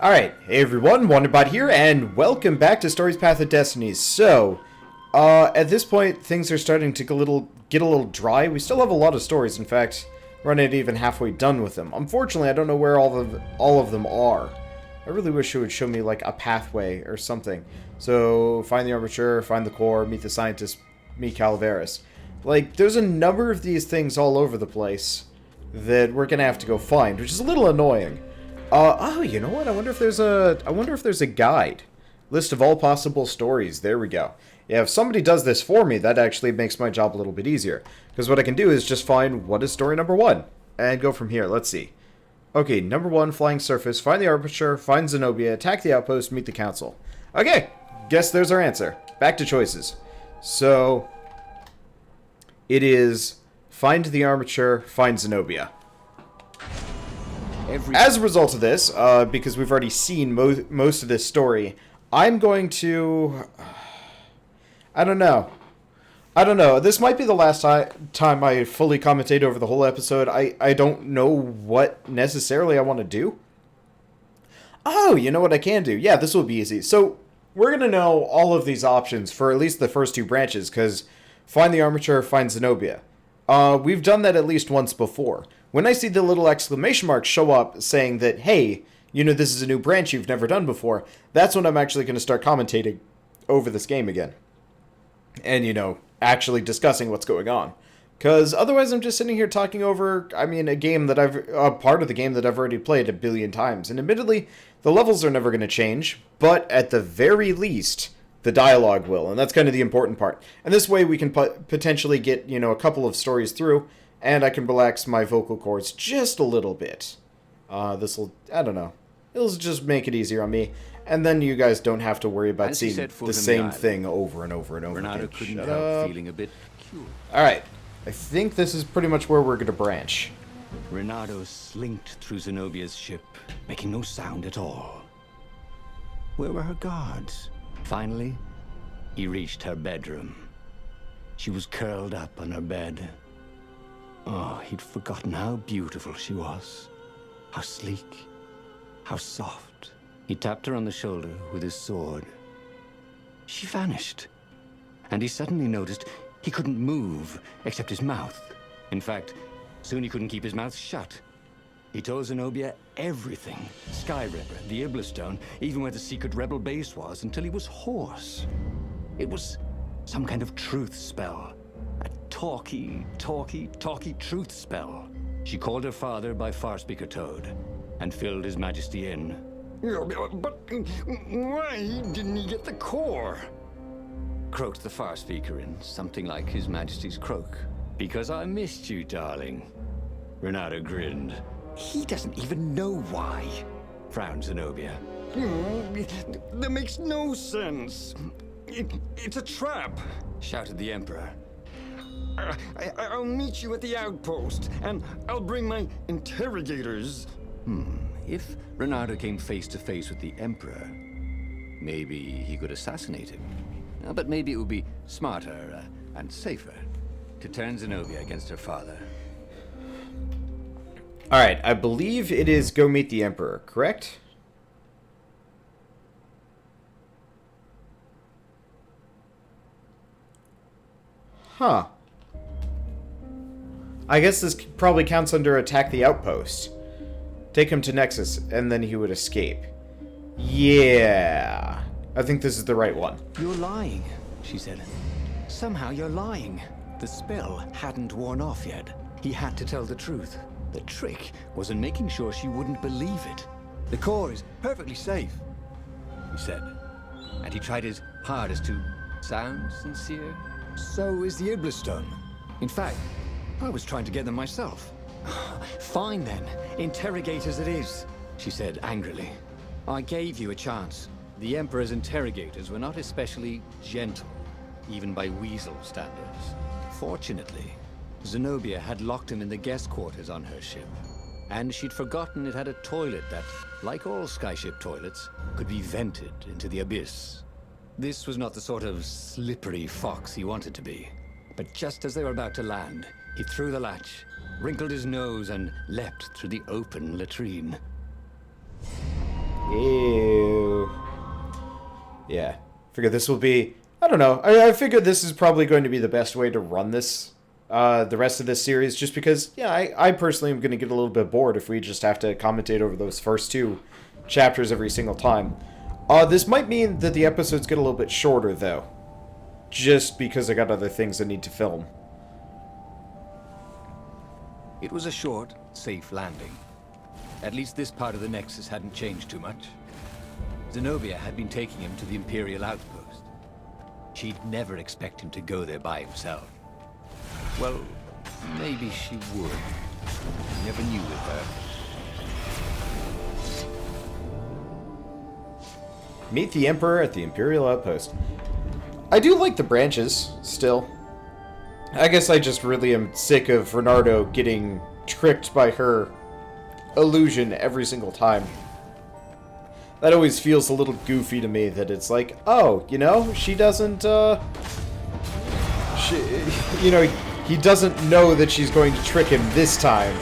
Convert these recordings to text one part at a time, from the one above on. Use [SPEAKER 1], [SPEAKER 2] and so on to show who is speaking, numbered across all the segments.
[SPEAKER 1] Alright, hey everyone, Wanderbot here, and welcome back to Stories Path of Destinies. So, at this point, things are starting to get a little dry. We still have a lot of stories. In fact, we're not even halfway done with them. Unfortunately, I don't know where all of them are. I really wish it would show me, like, a pathway or something. So, find the armature, find the core, meet the scientist, meet Calaveras. Like, there's a number of these things all over the place that we're gonna have to go find, which is a little annoying. Oh, you know what? I wonder if there's a guide. List of all possible stories. There we go. Yeah, if somebody does this for me, that actually makes my job a little bit easier. Because what I can do is just find what is story number 1. And go from here. Let's see. Okay, number 1, flying surface. Find the armature, find Zenobia, attack the outpost, meet the council. Okay, guess there's our answer. Back to choices. So, it is find the armature, find Zenobia. As a result of this, because we've already seen most of this story, I'm going to... I don't know. This might be the last time I fully commentate over the whole episode. I don't know what necessarily I want to do. Oh, you know what I can do? Yeah, this will be easy. So, we're going to know all of these options for at least the first 2 branches, because find the armature, find Zenobia. We've done that at least once before. When I see the little exclamation mark show up saying that, hey, you know, this is a new branch you've never done before, that's when I'm actually going to start commentating over this game again. And, you know, actually discussing what's going on. Because otherwise I'm just sitting here talking over, I mean, a part of the game that I've already played a billion times. And admittedly, the levels are never going to change, but at the very least, the dialogue will. And that's kind of the important part. And this way we can potentially get, you know, a couple of stories through, and I can relax my vocal cords just a little bit. This'll, I don't know. It'll just make it easier on me. And then you guys don't have to worry about seeing the same thing over and over and over
[SPEAKER 2] Reynardo
[SPEAKER 1] again.
[SPEAKER 2] couldn't help feeling a bit curious.
[SPEAKER 1] Alright. I think this is pretty much where we're going to branch.
[SPEAKER 2] Reynardo slinked through Zenobia's ship, making no sound at all. Where were her guards? Finally, he reached her bedroom. She was curled up on her bed. Oh, he'd forgotten how beautiful she was. How sleek. How soft. He tapped her on the shoulder with his sword. She vanished. And he suddenly noticed he couldn't move except his mouth. In fact, soon he couldn't keep his mouth shut. He told Zenobia everything. Skyripper, the Iblistone, even where the secret rebel base was, until he was hoarse. It was some kind of truth spell. A talky truth spell. She called her father by Farspeaker Toad and filled his majesty in. But why didn't he get the core? Croaked the Farspeaker in something like his majesty's croak. Because I missed you, darling. Reynardo grinned. He doesn't even know why, frowned Zenobia. That makes no sense. It's a trap, shouted the Emperor. I'll meet you at the outpost, and I'll bring my interrogators. If Reynardo came face to face with the Emperor, maybe he could assassinate him. But maybe it would be smarter and safer to turn Zenobia against her father.
[SPEAKER 1] Alright, I believe it is go meet the Emperor, correct? Huh. I guess this probably counts under attack the outpost. Take him to Nexus, and then he would escape. Yeah. I think this is the right one.
[SPEAKER 2] You're lying, she said. Somehow you're lying. The spell hadn't worn off yet. He had to tell the truth. The trick was in making sure she wouldn't believe it. The core is perfectly safe, he said. And he tried his hardest to sound sincere. So is the Iblistone. In fact, I was trying to get them myself. Fine then, interrogators it is, she said angrily. I gave you a chance. The Emperor's interrogators were not especially gentle, even by weasel standards. Fortunately, Zenobia had locked him in the guest quarters on her ship, and she'd forgotten it had a toilet that, like all skyship toilets, could be vented into the abyss. This was not the sort of slippery fox he wanted to be. But just as they were about to land, he threw the latch, wrinkled his nose, and leapt through the open latrine.
[SPEAKER 1] Yeah. Figure this will be... I don't know. I figure this is probably going to be the best way to run this, the rest of this series, just because, yeah, I personally am going to get a little bit bored if we just have to commentate over those first 2 chapters every single time. This might mean that the episodes get a little bit shorter, though. Just because I got other things I need to film.
[SPEAKER 2] It was a short, safe landing. At least this part of the Nexus hadn't changed too much. Zenobia had been taking him to the Imperial outpost. She'd never expect him to go there by himself. Well, maybe she would. You never knew with her.
[SPEAKER 1] Meet the Emperor at the Imperial outpost. I do like the branches, still. I guess I just really am sick of Reynardo getting tricked by her illusion every single time. That always feels a little goofy to me, that it's like, oh, you know, she doesn't, he doesn't know that she's going to trick him this time,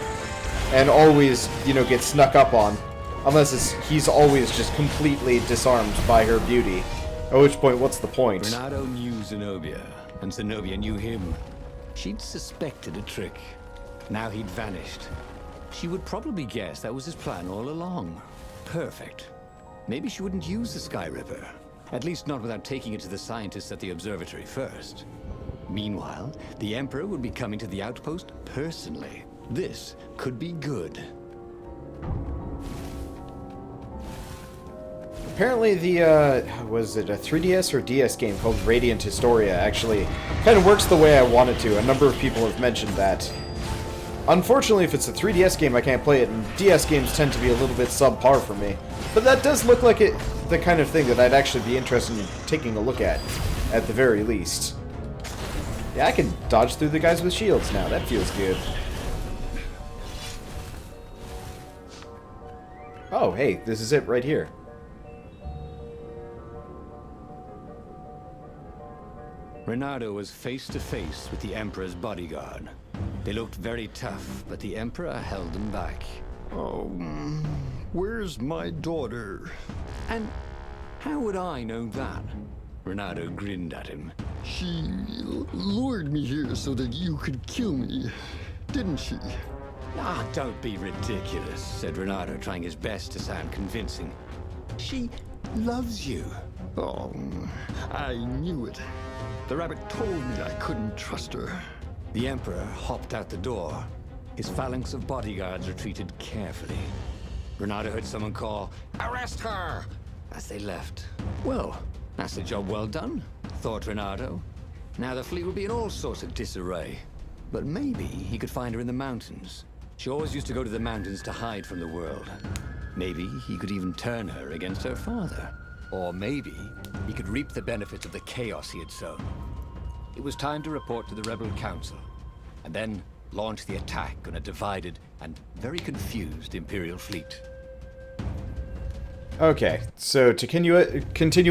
[SPEAKER 1] and always, get snuck up on. Unless he's always just completely disarmed by her beauty. At which point, what's the point?
[SPEAKER 2] Reynardo knew Zenobia, and Zenobia knew him. She'd suspected a trick. Now he'd vanished. She would probably guess that was his plan all along. Perfect. Maybe she wouldn't use the Sky Ripper. At least not without taking it to the scientists at the observatory first. Meanwhile, the Emperor would be coming to the outpost personally. This could be good.
[SPEAKER 1] Apparently the, was it a 3DS or DS game called Radiant Historia actually kind of works the way I want it to. A number of people have mentioned that. Unfortunately, if it's a 3DS game, I can't play it, and DS games tend to be a little bit subpar for me. But that does look like the kind of thing that I'd actually be interested in taking a look at the very least. Yeah, I can dodge through the guys with shields now. That feels good. Oh, hey, this is it right here.
[SPEAKER 2] Reynardo was face to face with the Emperor's bodyguard. They looked very tough, but the Emperor held them back.
[SPEAKER 3] Oh, where's my daughter?
[SPEAKER 2] And how would I know that? Reynardo grinned at him.
[SPEAKER 3] She lured me here so that you could kill me, didn't she?
[SPEAKER 2] Ah, don't be ridiculous, said Reynardo, trying his best to sound convincing. She loves you.
[SPEAKER 3] Oh, I knew it. The rabbit told me I couldn't trust her.
[SPEAKER 2] The Emperor hopped out the door. His phalanx of bodyguards retreated carefully. Reynardo heard someone call, "Arrest her!" as they left. Well, that's a job well done, thought Reynardo. Now the fleet will be in all sorts of disarray. But maybe he could find her in the mountains. She always used to go to the mountains to hide from the world. Maybe he could even turn her against her father. Or maybe he could reap the benefits of the chaos he had sown. It was time to report to the Rebel Council, and then launch the attack on a divided and very confused Imperial fleet.
[SPEAKER 1] Okay, so to continue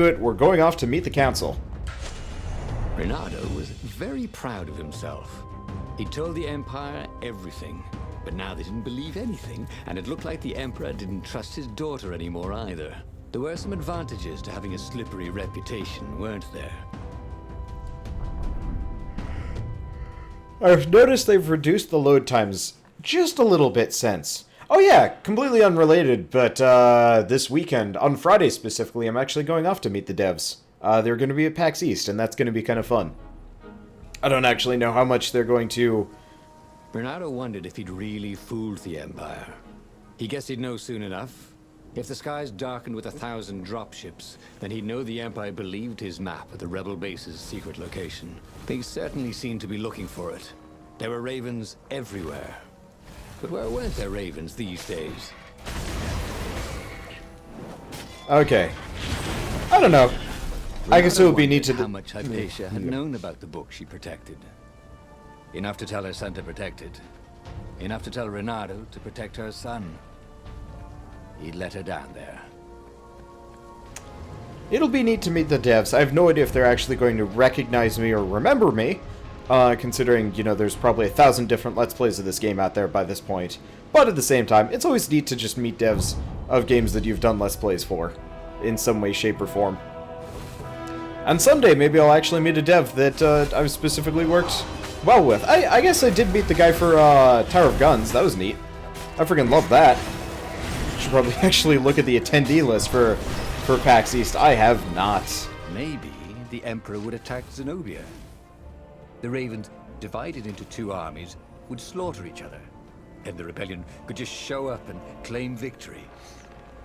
[SPEAKER 1] it, we're going off to meet the Council.
[SPEAKER 2] Reynardo was very proud of himself. He told the Empire everything, but now they didn't believe anything, and it looked like the Emperor didn't trust his daughter anymore either. There were some advantages to having a slippery reputation, weren't there?
[SPEAKER 1] I've noticed they've reduced the load times just a little bit since. Oh yeah, completely unrelated, but this weekend, on Friday specifically, I'm actually going off to meet the devs. They're going to be at PAX East, and that's going to be kind of fun. I don't actually know how much they're going to...
[SPEAKER 2] Reynardo wondered if he'd really fooled the Empire. He guessed he'd know soon enough. If the skies darkened with 1,000 dropships, then he'd know the Empire believed his map of the Rebel base's secret location. They certainly seemed to be looking for it. There were ravens everywhere. But where weren't there ravens these days?
[SPEAKER 1] Okay. I don't know. I guess it would be neat to...
[SPEAKER 2] How much Hypatia had known about the book she protected. Enough to tell her son to protect it. Enough to tell Reynardo to protect her son. He'd let her down there.
[SPEAKER 1] It'll be neat to meet the devs. I have no idea if they're actually going to recognize me or remember me, considering, there's probably 1,000 different Let's Plays of this game out there by this point. But at the same time, it's always neat to just meet devs of games that you've done Let's Plays for, in some way, shape, or form. And someday, maybe I'll actually meet a dev that I've specifically worked well with. I guess I did meet the guy for Tower of Guns. That was neat. I freaking love that. Should probably actually look at the attendee list for PAX East. I have not.
[SPEAKER 2] Maybe the Emperor would attack Zenobia. The Ravens, divided into two armies, would slaughter each other. And the rebellion could just show up and claim victory.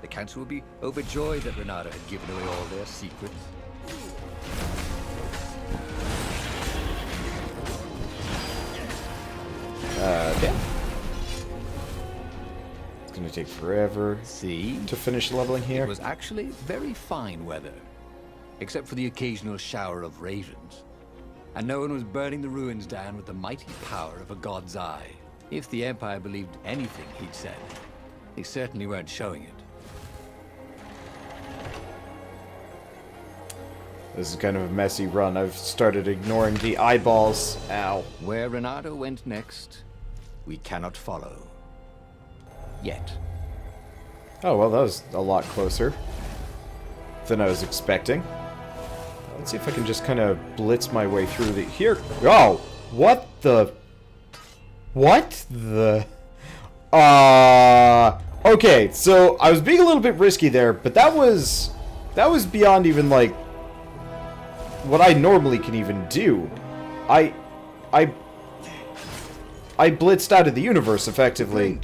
[SPEAKER 2] The council would be overjoyed that Reynardo had given away all their secrets.
[SPEAKER 1] Damn. It's gonna take forever to finish leveling here.
[SPEAKER 2] It was actually very fine weather, except for the occasional shower of ravens. And no one was burning the ruins down with the mighty power of a god's eye. If the Empire believed anything he'd said, they certainly weren't showing it.
[SPEAKER 1] This is kind of a messy run. I've started ignoring the eyeballs. Ow.
[SPEAKER 2] Where Reynardo went next, we cannot follow. Yet.
[SPEAKER 1] Oh, well, that was a lot closer than I was expecting. Let's see if I can just kind of blitz my way through the... Here... Oh! What the... What the... Okay, so I was being a little bit risky there, but that was beyond even, like, what I normally can even do. I blitzed out of the universe, effectively.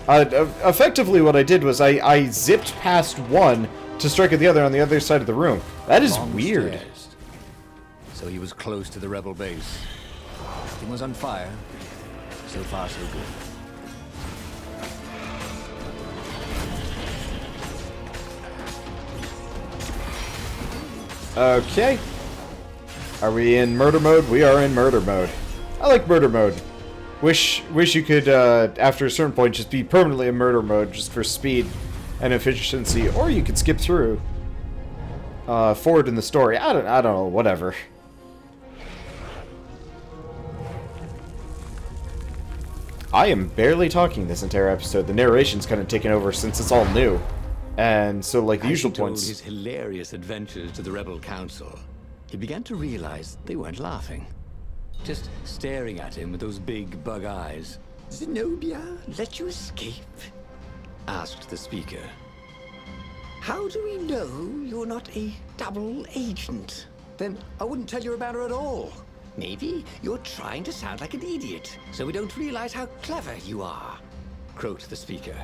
[SPEAKER 1] Effectively, what I did was I zipped past one to strike at the other on the other side of the room. That is weird.
[SPEAKER 2] Stairs. So he was close to the rebel base. Everything was on fire. So far, so good.
[SPEAKER 1] Okay. Are we in murder mode? We are in murder mode. I like murder mode. Wish you could, after a certain point, just be permanently in murder mode, just for speed and efficiency, or you could skip through forward in the story. I don't know, whatever. I am barely talking this entire episode. The narration's kind of taken over since it's all new. And so, like, the usual points...
[SPEAKER 2] As he told his hilarious adventures to the Rebel Council, he began to realize they weren't laughing. Just staring at him with those big bug eyes.
[SPEAKER 4] Zenobia let you escape?
[SPEAKER 2] Asked the speaker.
[SPEAKER 4] How do we know you're not a double agent?
[SPEAKER 2] Then I wouldn't tell you about her at all.
[SPEAKER 4] Maybe you're trying to sound like an idiot, so we don't realize how clever you are.
[SPEAKER 2] Croaked the speaker.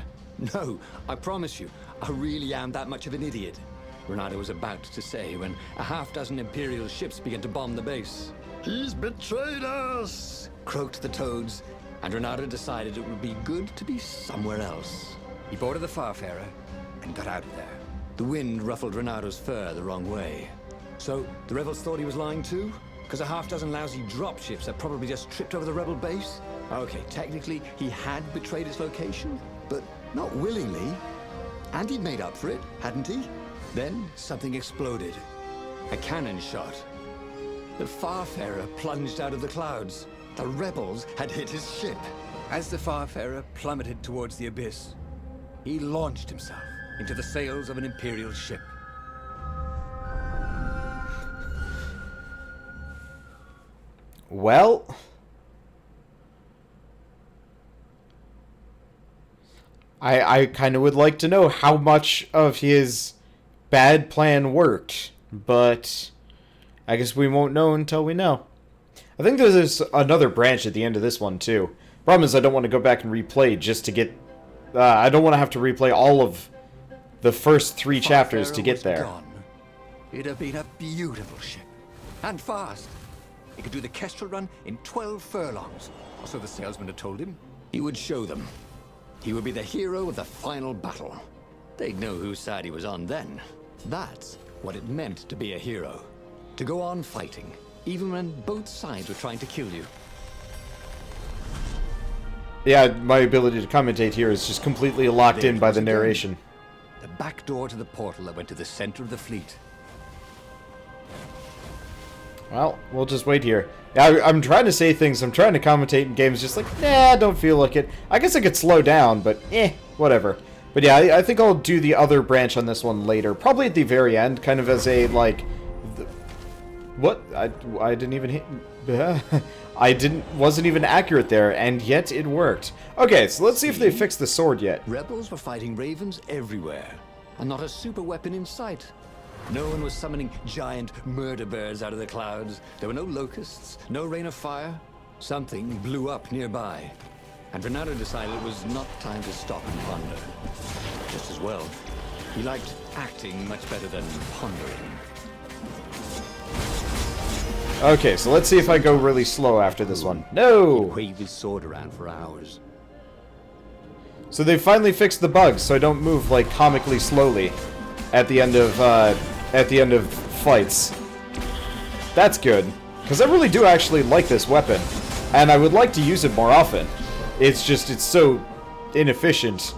[SPEAKER 2] No, I promise you, I really am that much of an idiot. Reynardo was about to say when a half-dozen Imperial ships began to bomb the base.
[SPEAKER 3] He's betrayed us!
[SPEAKER 2] Croaked the toads, and Reynardo decided it would be good to be somewhere else. He boarded the Farfarer and got out of there. The wind ruffled Reynardo's fur the wrong way. So, the rebels thought he was lying too? Because a half-dozen lousy dropships had probably just tripped over the rebel base? Okay, technically, he had betrayed its location, but not willingly. And he'd made up for it, hadn't he? Then, something exploded. A cannon shot. The Farfarer plunged out of the clouds. The rebels had hit his ship. As the Farfarer plummeted towards the abyss, he launched himself into the sails of an Imperial ship.
[SPEAKER 1] Well... I kind of would like to know how much of his bad plan worked, but I guess we won't know until we know. I think there's another branch at the end of this one, too. Problem is I don't want to go back and replay just to get... I don't want to have to replay all of the first 3 chapters to get there.
[SPEAKER 2] Gone. It'd have been a beautiful ship. And fast. It could do the Kestrel run in 12 furlongs. Or so the salesman had told him. He would show them. He would be the hero of the final battle. They'd know whose side he was on then. That's what it meant to be a hero. To go on fighting, even when both sides were trying to kill you.
[SPEAKER 1] Yeah, my ability to commentate here is just completely locked in by the narration.
[SPEAKER 2] The back door to the portal that went to the center of the fleet.
[SPEAKER 1] Well, we'll just wait here. I'm trying to say things, I'm trying to commentate in games, just like, nah, don't feel like it. I guess I could slow down, but whatever. But yeah, I think I'll do the other branch on this one later. Probably at the very end, kind of as a, like, What? I didn't even hit... wasn't even accurate there, and yet it worked. Okay, so let's see if they fixed the sword yet.
[SPEAKER 2] Rebels were fighting ravens everywhere, and not a super weapon in sight. No one was summoning giant murder birds out of the clouds. There were no locusts, no rain of fire. Something blew up nearby, and Reynardo decided it was not time to stop and ponder. Just as well. He liked acting much better than pondering.
[SPEAKER 1] Okay, so let's see if I go really slow after this one. No!
[SPEAKER 2] Wave his sword around for hours.
[SPEAKER 1] So they finally fixed the bugs, so I don't move like comically slowly at the end of fights. That's good, because I really do actually like this weapon, and I would like to use it more often. It's just it's so inefficient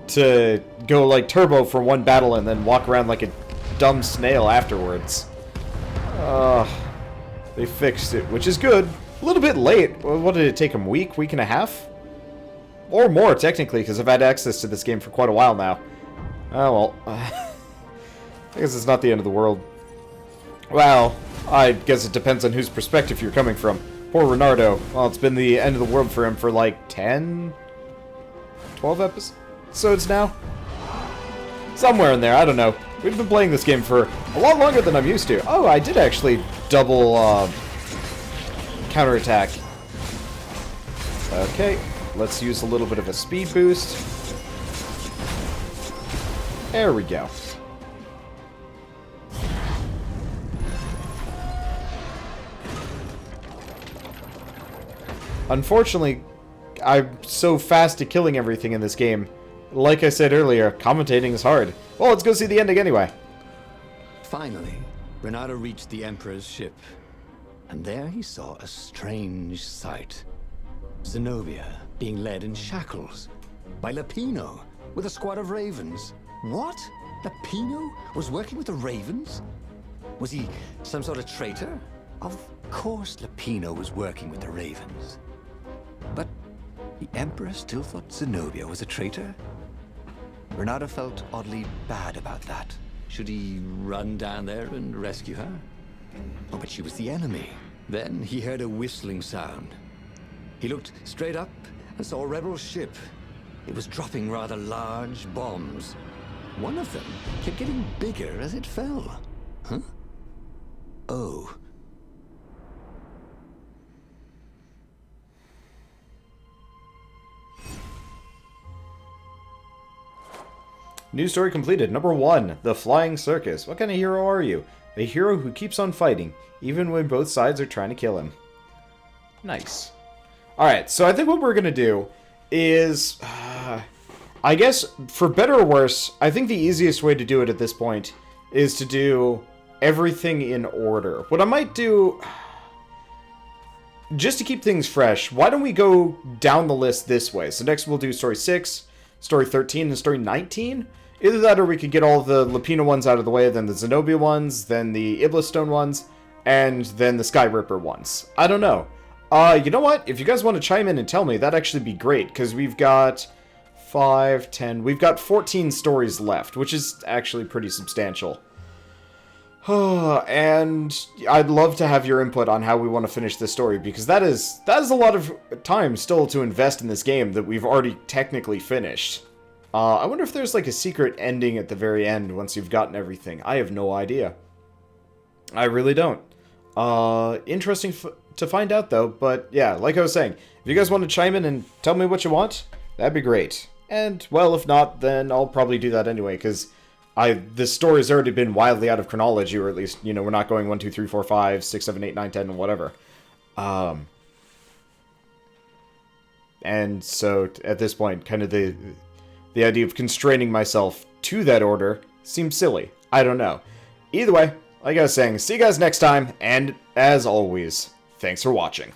[SPEAKER 1] to go like turbo for one battle and then walk around like a dumb snail afterwards. They fixed it, which is good. A little bit late. What did it take them? Week and a half? Or more, technically, because I've had access to this game for quite a while now. Oh, well. I guess it's not the end of the world. Well, I guess it depends on whose perspective you're coming from. Poor Reynardo. Well, it's been the end of the world for him for like 10? 12 episodes now? Somewhere in there, I don't know. We've been playing this game for a lot longer than I'm used to. Oh, I did actually double counterattack. Okay, let's use a little bit of a speed boost. There we go. Unfortunately, I'm so fast at killing everything in this game. Like I said earlier, commentating is hard. Well, let's go see the ending anyway.
[SPEAKER 2] Finally, Reynardo reached the Emperor's ship, and there he saw a strange sight. Zenobia being led in shackles by Lapino with a squad of ravens. What? Lapino was working with the ravens? Was he some sort of traitor? Of course Lapino was working with the ravens. But the Emperor still thought Zenobia was a traitor? Reynardo felt oddly bad about that. Should he run down there and rescue her? Oh, but she was the enemy. Then he heard a whistling sound. He looked straight up and saw a rebel ship. It was dropping rather large bombs. One of them kept getting bigger as it fell. Huh? Oh.
[SPEAKER 1] New story completed. Number 1, The Flying Circus. What kind of hero are you? A hero who keeps on fighting, even when both sides are trying to kill him. Nice. Alright, so I think what we're going to do is... I guess, for better or worse, I think the easiest way to do it at this point is to do everything in order. What I might do... Just to keep things fresh, why don't we go down the list this way? So next we'll do Story 6, Story 13, and Story 19? Either that or we could get all the Lapino ones out of the way, then the Zenobia ones, then the Iblistone ones, and then the Sky Ripper ones. I don't know. You know what? If you guys want to chime in and tell me, that'd actually be great, because we've got 5, 10... We've got 14 stories left, which is actually pretty substantial. And I'd love to have your input on how we want to finish this story, because that is a lot of time still to invest in this game that we've already technically finished. I wonder if there's like a secret ending at the very end once you've gotten everything. I have no idea. I really don't. Interesting to find out though, but yeah, like I was saying, if you guys want to chime in and tell me what you want, that'd be great. And, well, if not, then I'll probably do that anyway, because this story's already been wildly out of chronology, or at least, you know, we're not going 1, 2, 3, 4, 5, 6, 7, 8, 9, 10, and whatever. And so, at this point, kind of the idea of constraining myself to that order seems silly. I don't know. Either way, like I was saying, see you guys next time, and as always, thanks for watching.